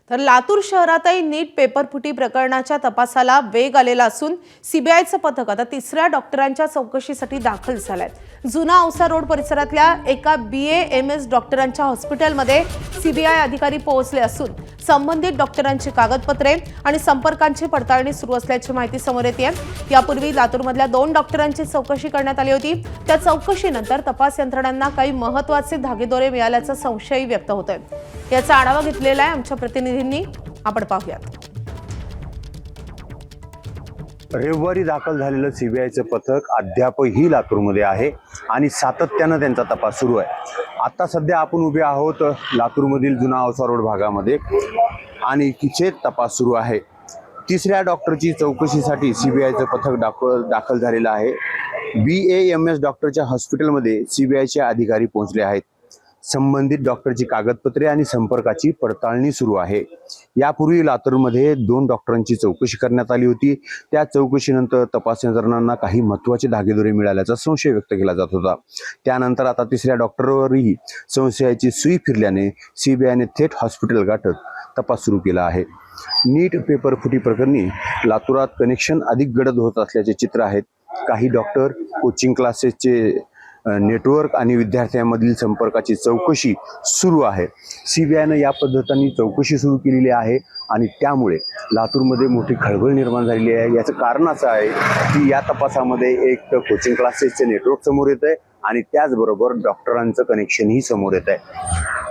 तर लातूर शहरातही नीट पेपरफुटी प्रकरणाच्या तपासाला वेग आलेला असून सीबीआयचं पथक आता तिसऱ्या डॉक्टरांच्या चौकशीसाठी दाखल झालंय। जुना औसा रोड परिसरातल्या एका BAMS डॉक्टरांच्या हॉस्पिटलमध्ये सीबीआय अधिकारी पोहोचले असून संबंधित डॉक्टरांची कागदपत्रे आणि संपर्कांची पडताळणी सुरू असल्याची माहिती समोर येते। यापूर्वी लातूरमधल्या 2 डॉक्टरांची चौकशी करण्यात आली होती। त्या चौकशीनंतर तपास यंत्रणांना काही महत्त्वाचे धागेदोरे मिळाल्याचा संशय व्यक्त होतोय। याचा आढावा घेतलेला आहे आमच्या प्रतिनिधींनी, आपण पाहूयात। रविवारी दाखल झालेलं सीबीआयचं पथक अद्यापही लातूरमध्ये आहे आणि सातत्यानं त्यांचा तपास सुरू आहे। आता सध्या आपण उभे आहोत लातूरमधील जुना औसा रोड भागामध्ये आणि तिथे तपास सुरू आहे। तिसऱ्या डॉक्टरची चौकशीसाठी सीबीआयचं पथक दाखल झालेलं आहे। BAMS डॉक्टरच्या हॉस्पिटलमध्ये सीबीआयचे अधिकारी पोहोचले आहेत। संबंधित डॉक्टरची कागदपत्रे आणि संपर्काची पडताळणी सुरू आहे। यापूर्वी लातूरमध्ये 2 डॉक्टरांची चौकशी करण्यात आली होती। त्या चौकशीनंतर तपास यंत्रणांना काही महत्त्वाचे धागेदोरे मिळाल्याचा संशय व्यक्त केला जात होता। त्यानंतर आता तिसऱ्या डॉक्टरवरही संशयाची सुई फिरल्याने सीबीआयने थेट हॉस्पिटल गाठत तपास सुरू केला आहे। नीट पेपर फुटी प्रकरणी लातूरात कनेक्शन अधिक गडद होत असल्याचे चित्र आहेत। काही डॉक्टर, कोचिंग क्लासेसचे नेटवर्क आणि विद्यार्थ्यांमधील संपर्काची चौकशी सुरू आहे। सीबीआयनं या पद्धतीने चौकशी सुरू केलेली आहे आणि त्यामुळे लातूरमध्ये मोठी खळबळ निर्माण झालेली आहे। याचं कारण असं आहे की या तपासामध्ये एक तर कोचिंग क्लासेसचे नेटवर्क समोर येत आहे आणि त्याचबरोबर डॉक्टरांचं कनेक्शनही समोर येत आहे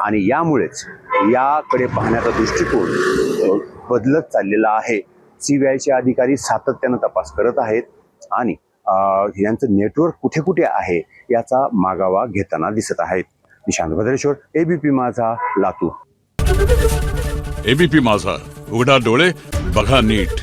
आणि यामुळेच याकडे पाहण्याचा दृष्टिकोन बदलत चाललेला आहे। सीबीआयचे अधिकारी सातत्यानं तपास करत आहेत आणि यांचं नेटवर्क कुठे कुठे आहे याचा मागावा घेताना दिसत आहेत। निशांत भद्रेश्वर, ABP माझा, लातूर। ABP माझा, उघडा डोळे बघा नीट।